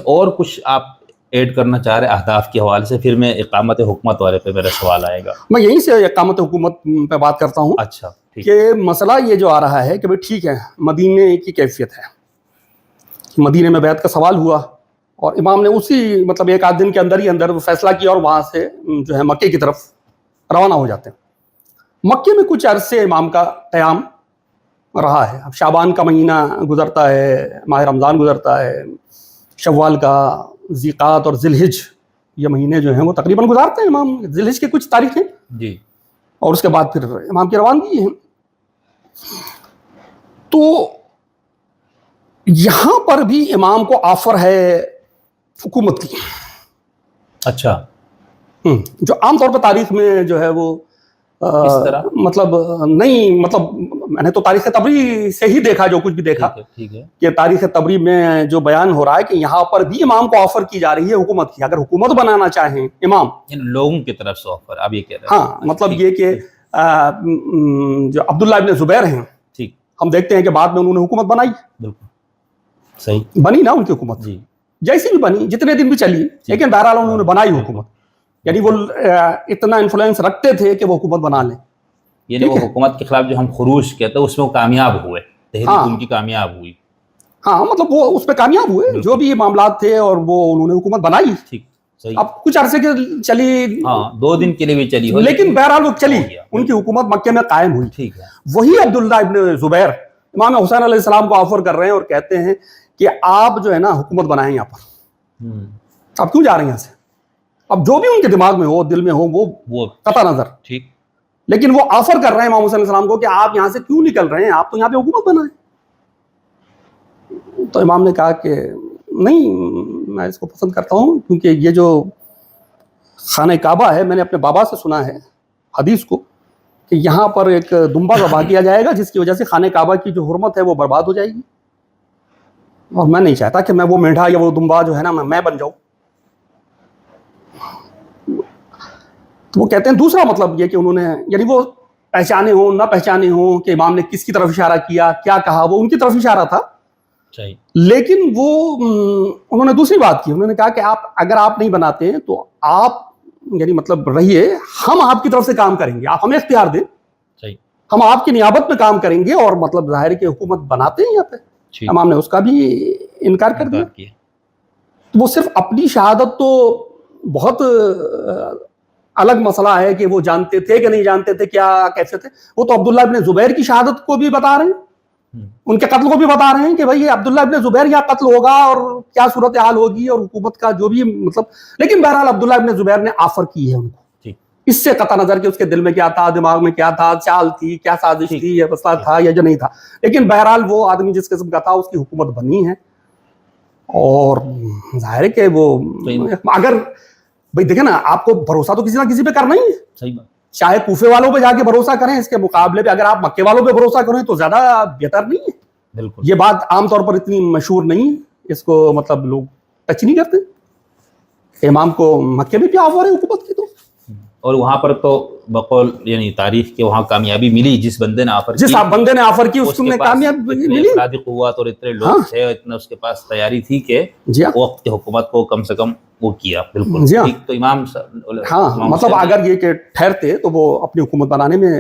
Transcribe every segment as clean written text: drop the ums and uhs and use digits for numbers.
اور کچھ آپ ایڈ کرنا چاہ رہے ہیں اہداف کے حوالے سے؟ پھر میں اقامت حکومت والے پہ میرا سوال آئے گا. میں یہیں سے اقامت حکومت پہ بات کرتا ہوں. اچھا کہ مسئلہ یہ جو آ رہا ہے کہ بھائی ٹھیک ہے مدینے کی کیفیت ہے، مدینے میں بیعت کا سوال ہوا اور امام نے اسی مطلب ایک آدھ دن کے اندر ہی اندر فیصلہ کیا اور وہاں سے جو ہے مکے کی طرف روانہ ہو جاتے ہیں. مکے میں کچھ عرصے امام کا قیام رہا ہے. اب شعبان کا مہینہ گزرتا ہے، ماہ رمضان گزرتا ہے، شوال کا، ذیقات اور ذی الحج یہ مہینے جو ہیں وہ تقریباً گزارتے ہیں امام. ذی الحج کی کچھ تاریخیں جی، اور اس کے بعد پھر امام کی روانگی ہے. تو یہاں پر بھی امام کو آفر ہے حکومت کی. اچھا، جو عام طور پر تاریخ میں جو ہے وہ اس طرح مطلب نہیں، مطلب میں نے تو تاریخ تبری سے ہی دیکھا جو کچھ بھی دیکھا ٹھیک ہے کہ تاریخ تبری میں جو بیان ہو رہا ہے کہ یہاں پر بھی امام کو آفر کی جا رہی ہے حکومت کی. اگر حکومت بنانا چاہیں امام، ان لوگوں کی طرف سے آفر، آپ یہ کہہ رہے ہیں؟ ہاں، مطلب یہ کہ جو عبداللہ ابن زبیر ہیں، ٹھیک، ہم دیکھتے ہیں کہ بعد میں انہوں نے حکومت بنائی. بالکل صحیح بنی نا ان کی حکومت، جی، جیسی بھی بنی، جتنے دن بھی چلی، لیکن بہرحال انہوں نے بنائی حکومت. یعنی وہ اتنا انفلوئنس رکھتے تھے کہ وہ حکومت بنا لیں. یعنی وہ حکومت کے خلاف جو ہم خروج کہتے ہیں اس میں وہ کامیاب ہوئے، تحریک ان کی کامیاب ہوئی. ہاں، مطلب وہ اس پہ کامیاب ہوئے، جو بھی معاملات تھے، اور وہ انہوں نے حکومت بنائی. ٹھیک، صحیح. اب کچھ عرصے کے چلی، ہاں 2 دن کے لیے بھی چلی ہو، لیکن بہرحال وہ چلی، ان کی حکومت مکے میں قائم ہوئی. ٹھیک ہے. وہی عبداللہ ابن زبیر امام حسین علیہ السلام کو آفر کر رہے ہیں اور کہتے ہیں کہ آپ جو ہے نا حکومت بنائیں یہاں پر. آپ کیوں جا رہے ہیں یہاں سے؟ اب جو بھی ان کے دماغ میں ہو، دل میں ہو، وہ قطع نظر. ٹھیک، لیکن وہ آفر کر رہے ہیں امام حسین علیہ السلام کو کہ آپ یہاں سے کیوں نکل رہے ہیں، آپ تو یہاں پہ حکومت بنائیں. تو امام نے کہا کہ نہیں، میں اس کو پسند کرتا ہوں، کیونکہ یہ جو خانہ کعبہ ہے، میں نے اپنے بابا سے سنا ہے حدیث کو کہ یہاں پر ایک دمبا ذبح کیا جائے گا جس کی وجہ سے خانہ کعبہ کی جو حرمت ہے وہ برباد ہو جائے گی، اور میں نہیں چاہتا کہ میں وہ مینڈھا یا وہ دمبا جو ہے نا میں بن جاؤں. تو وہ کہتے ہیں دوسرا مطلب یہ کہ انہوں نے یعنی وہ پہچانے ہوں نہ پہچانے ہوں کہ امام نے کس کی طرف اشارہ کیا، کیا کہا، وہ ان کی طرف اشارہ تھا. لیکن وہ انہوں نے دوسری بات کی. انہوں نے کہا کہ اگر آپ نہیں بناتے ہیں تو آپ یعنی مطلب رہیے، ہم آپ کی طرف سے کام کریں گے، آپ ہمیں اختیار دیں، ہم آپ کی نیابت میں کام کریں گے، اور مطلب ظاہر کہ حکومت بناتے ہیں یہاں پہ. امام نے اس کا بھی انکار کر دیا. وہ صرف اپنی شہادت تو بہت الگ مسئلہ ہے کہ وہ جانتے تھے کہ نہیں جانتے تھے، کیا کیسے تھے. وہ تو عبداللہ ابن زبیر کی شہادت کو بھی بتا رہے ہیں، ان کے قتل کو بھی بتا رہے ہیں کہ بھائی یہ عبداللہ ابن زبیر یہاں قتل ہوگا اور کیا صورتحال ہوگی اور حکومت کا جو بھی مطلب. لیکن بہرحال عبداللہ ابن زبیر نے آفر کی ہے ان کو، اس سے قطع نظر کہ اس کے دل میں کیا تھا، دماغ میں کیا تھا، چال تھی، کیا سازش تھی، یا مسئلہ تھا یا جو نہیں تھا. لیکن بہرحال وہ آدمی جس قسم کا تھا اس کی حکومت بنی ہے. اور ظاہر ہے کہ وہ اگر بھائی دیکھیں نا، آپ کو بھروسہ تو کسی نہ کسی پہ کرنا ہی ہے. صحیح بات. چاہے کوفے والوں پہ جا کے بھروسہ کریں، اس کے مقابلے پہ اگر آپ مکے والوں پہ بھروسہ کریں تو زیادہ بہتر نہیں ہے. بالکل. یہ بات عام طور پر اتنی مشہور نہیں ہے، اس کو مطلب لوگ ٹچ نہیں کرتے. امام کو مکے میں بھی آفر ہے حکومت کی، تو اور وہاں پر تو بقول یعنی تاریخ کے وہاں کامیابی ملی. جس بندے نے آفر کی، جس بندے نے آفر کی اس میں کامیابی ملی. افرادی قوت اور اتنے لوگ تھے، اتنا اس کے پاس تیاری تھی کہ وقت کی حکومت کو کم سے کم وہ کیا. بالکل ٹھیک. تو امام ہاں مطلب اگر یہ کہ ٹھہرتے تو وہ اپنی حکومت بنانے میں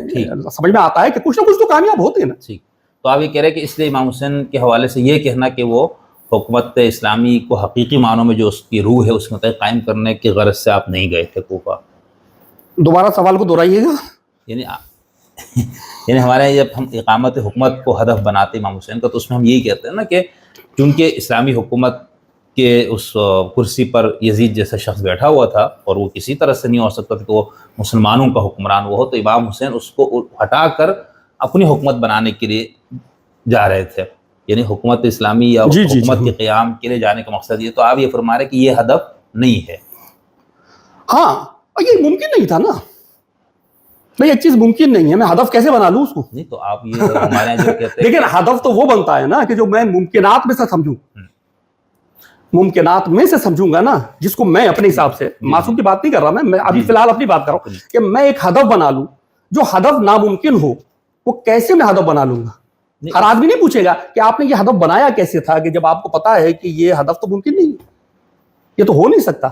سمجھ میں آتا ہے کہ کچھ نہ کچھ تو کامیاب ہوتے ہیں نا. ٹھیک. تو آپ یہ کہہ رہے ہیں کہ اس لیے امام حسین کے حوالے سے یہ کہنا کہ وہ حکومت اسلامی کو حقیقی معنوں میں جو اس کی روح ہے اس میں قائم کرنے کی غرض سے آپ نہیں گئے تھے کوفہ. دوبارہ سوال کو دہرائیے گا. یعنی ہمارے جب ہم اقامت حکومت کو ہدف بناتے امام حسین کا، تو اس میں ہم یہی کہتے ہیں نا کہ چونکہ اسلامی حکومت کے اس کرسی پر یزید جیسا شخص بیٹھا ہوا تھا اور وہ کسی طرح سے نہیں ہو سکتا تھا کہ وہ مسلمانوں کا حکمران وہ ہو، تو امام حسین اس کو ہٹا کر اپنی حکومت بنانے کے لیے جا رہے تھے. یعنی حکومت اسلامی یا حکومت کے قیام کے لیے جانے کا مقصد یہ. تو آپ یہ فرما رہے کہ یہ ہدف نہیں ہے. ہاں، یہ ممکن نہیں تھا نا. نہیں، ایک چیز ممکن نہیں ہے، میں ہدف کیسے بنا لوں اس کو؟ نہیں تو آپ یہ ہمارے جو کہتے ہیں لیکن ہدف تو وہ بنتا ہے نا کہ جو میں ممکنات میں سے سمجھوں، ممکنات میں سے سمجھوں گا نا، جس کو میں اپنے حساب سے، معصوم کی بات نہیں کر رہا میں ابھی فی الحال اپنی بات کر رہا ہوں کہ میں ایک ہدف بنا لوں. جو ہدف ناممکن ہو وہ کیسے میں ہدف بنا لوں گا؟ ہر آدمی نہیں پوچھے گا کہ آپ نے یہ ہدف بنایا کیسے تھا، کہ جب آپ کو پتا ہے کہ یہ ہدف تو ممکن نہیں ہے. یہ تو ہو نہیں سکتا.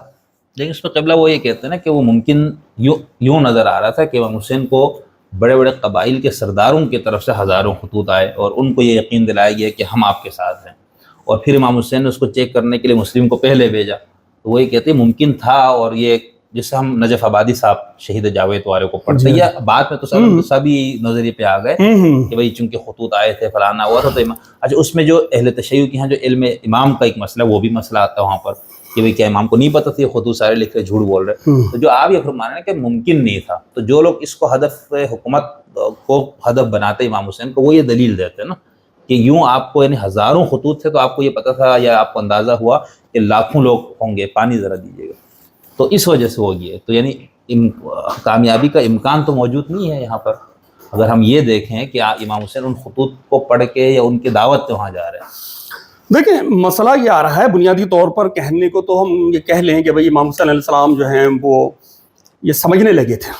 لیکن اس پہ قبلہ وہ یہ کہتے ہیں نا کہ وہ ممکن یوں نظر آ رہا تھا کہ امام حسین کو بڑے بڑے قبائل کے سرداروں کی طرف سے ہزاروں خطوط آئے اور ان کو یہ یقین دلایا گیا کہ ہم آپ کے ساتھ ہیں, اور پھر امام حسین نے اس کو چیک کرنے کے لیے مسلم کو پہلے بھیجا. تو وہ یہ کہتے ہیں ممکن تھا, اور یہ جس سے ہم نجف آبادی صاحب شہید جاوید والے کو پڑھتے ہیں, یا بعد میں تو سبھی نظریے پہ آ گئے کہ بھائی چونکہ خطوط آئے تھے فلانا ہوا تھا. تو اچھا اس میں جو اہل تشیع کے ہیں جو علم امام کا ایک مسئلہ, وہ بھی مسئلہ آتا ہے وہاں پر کہ بھئی کیا امام کو نہیں پتہ تھی خطوط سارے لکھ رہے جھوٹ بول رہے. تو جو آپ یہ فرما رہے ہیں کہ ممکن نہیں تھا, تو جو لوگ اس کو ہدف حکومت کو ہدف بناتے امام حسین کو, وہ یہ دلیل دیتے ہیں نا کہ یوں آپ کو یعنی ہزاروں خطوط تھے تو آپ کو یہ پتہ تھا یا آپ کو اندازہ ہوا کہ لاکھوں لوگ ہوں گے, پانی ذرا دیجیے گا, تو اس وجہ سے ہو گیا. تو یعنی کامیابی کا امکان تو موجود نہیں ہے یہاں پر, اگر ہم یہ دیکھیں کہ امام حسین ان خطوط کو پڑھ کے یا ان کی دعوت سے وہاں جا رہے ہیں. دیکھیں مسئلہ یہ آ رہا ہے بنیادی طور پر کہنے کو تو ہم یہ کہہ لیں کہ بھئی امام حسین علیہ السلام جو ہیں وہ یہ سمجھنے لگے تھے,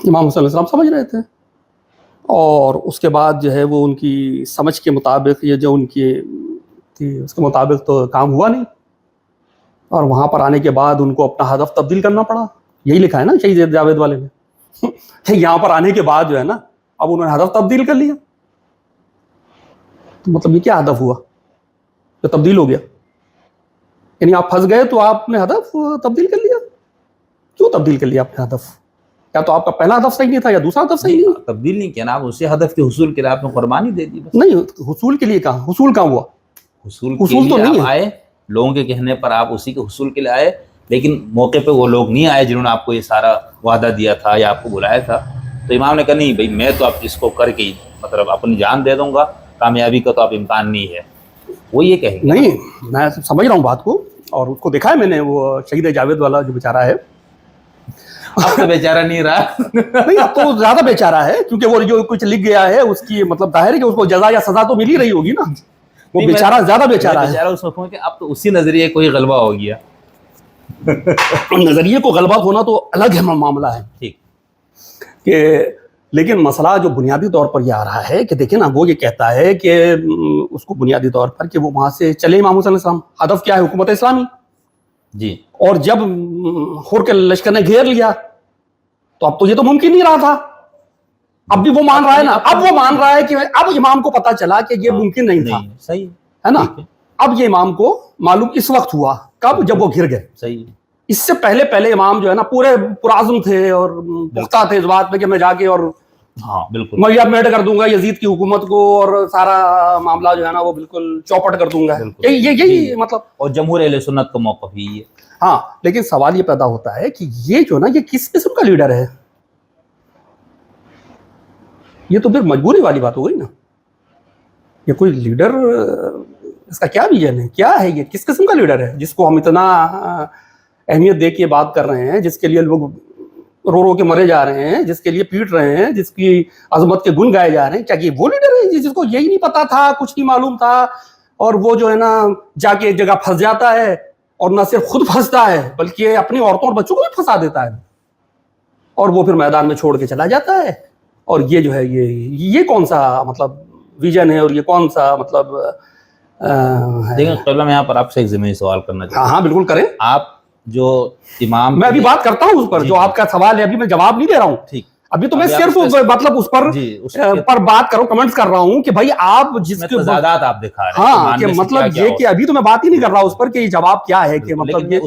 امام حسین علیہ السلام سمجھ رہے تھے, اور اس کے بعد جو ہے وہ ان کی سمجھ کے مطابق یہ جو ان کی تھی اس کے مطابق تو کام ہوا نہیں, اور وہاں پر آنے کے بعد ان کو اپنا ہدف تبدیل کرنا پڑا. یہی لکھا ہے نا شہید جاوید والے نے, یہاں پر آنے کے بعد جو ہے نا اب انہوں نے ہدف تبدیل کر لیا. تو مطلب یہ کیا ہدف ہوا جو تبدیل ہو گیا؟ یعنی آپ پھنس گئے تو آپ نے ہدف تبدیل کر لیا. کیوں تبدیل کر لیا آپ نے ہدف؟ یا تو آپ کا پہلا ہدف صحیح نہیں تھا یا دوسرا ہدف صحیح نہیں. تبدیل نہیں کیا نا, آپ اسی ہدف کے حصول کے لیے آپ نے قربانی دے دی. نہیں, حصول کے لیے کہاں, حصول کہاں ہوا؟ حصول تو نہیں آئے, لوگوں کے کہنے پر آپ اسی کے حصول کے لیے آئے, لیکن موقع پہ وہ لوگ نہیں آئے جنہوں نے آپ کو یہ سارا وعدہ دیا تھا یا آپ کو بلایا تھا. تو امام نے کہا نہیں بھائی میں تو آپ اس کو کر کے مطلب اپنی جان دے دوں گا, کامیابی کا تو آپ امکان نہیں ہے. وہ یہ کہیں گے نہیں, میں سمجھ رہا ہوں بات کو, اور اس کو دیکھا ہے میں نے, وہ شہید جاوید والا جو بیچارہ ہے, اب تو بیچارہ نہیں رہا. نہیں اب تو زیادہ بیچارہ ہے, کیونکہ وہ جو کچھ لکھ گیا ہے اس کی مطلب ظاہر ہے کہ اس کو جزا یا سزا تو مل ہی رہی ہوگی نا. وہ بیچارہ زیادہ بیچارہ ہے. اس وقت کہ اب تو اسی نظریے کوئی غلبہ ہو گیا. نظریے کو غلبہ ہونا تو الگ ہے معاملہ ہے, ٹھیک کہ لیکن مسئلہ جو بنیادی طور پر یہ آ رہا ہے کہ دیکھیں نا, وہ یہ کہتا ہے کہ اس کو بنیادی طور پر کہ وہ وہاں سے چلے امام حسین علیہ السلام, ہدف کیا ہے حکومت اسلامی جی, اور جب خور کے لشکر نے گھیر لیا تو اب تو یہ تو ممکن نہیں رہا تھا. اب بھی وہ مان رہا ہے نا, اب وہ مان رہا ہے کہ اب امام کو پتا چلا کہ یہ ممکن نہیں تھا, صحیح ہے نا. اب یہ امام کو معلوم اس وقت ہوا, کب؟ جب وہ گر گئے. صحیح. اس سے پہلے امام جو ہے نا پورے پرعزم تھے اور پختہ تھے اس بات پہ کہ میں جا کے اور ہاں بالکل میں میٹ کر دوں گا یزید کی حکومت کو, اور سارا معاملہ جو ہے نا وہ بالکل چوپٹ کر دوں گا. یہی مطلب, اور جمہور اہل سنت کا موقف ہی ہے. ہاں, لیکن سوال یہ پیدا ہوتا ہے کہ یہ جو نا یہ کس قسم کا لیڈر ہے؟ یہ تو پھر مجبوری والی بات ہو گئی نا. یہ کوئی لیڈر, اس کا کیا ویژن ہے, کیا ہے یہ, کس قسم کا لیڈر ہے جس کو ہم اتنا اہمیت دے کے بات کر رہے ہیں, جس کے لیے لوگ رو رو کے مرے جا رہے ہیں, جس کے لیے پیٹ رہے ہیں, جس کی عظمت کے گن گائے جا رہے ہیں؟ کیا یہ وہ لیڈر ہے جس کو یہی نہیں پتا تھا, کچھ نہیں معلوم تھا, اور وہ جو ہے نا جا کے ایک جگہ پھنس جاتا ہے, اور نہ صرف خود پھنستا ہے بلکہ اپنی عورتوں اور بچوں کو بھی پھنسا دیتا ہے, اور وہ پھر میدان میں چھوڑ کے چلا جاتا ہے. اور یہ جو ہے یہ کون سا مطلب ویژن ہے, اور یہ کون سا مطلب دیکھیں قبلہ میں یہاں پر آپ سے ایک ضمنی سوال کرنا چاہتا ہوں. ہاں بالکل کریں. آپ جو امام, میں ابھی بات کرتا ہوں اس پر, جو آپ کا سوال ہے ابھی میں جواب نہیں دے رہا ہوں. ٹھیک, ابھی تو میں صرف مطلب اس پر بات کروں, کمنٹس کر رہا ہوں کہ بھائی آپ جس کے تضادات آپ دکھا رہے ہیں. ہاں, کہ مطلب یہ کہ ابھی تو میں بات ہی نہیں کر رہا اس پر کہ یہ جواب کیا ہے, کہ مطلب یہ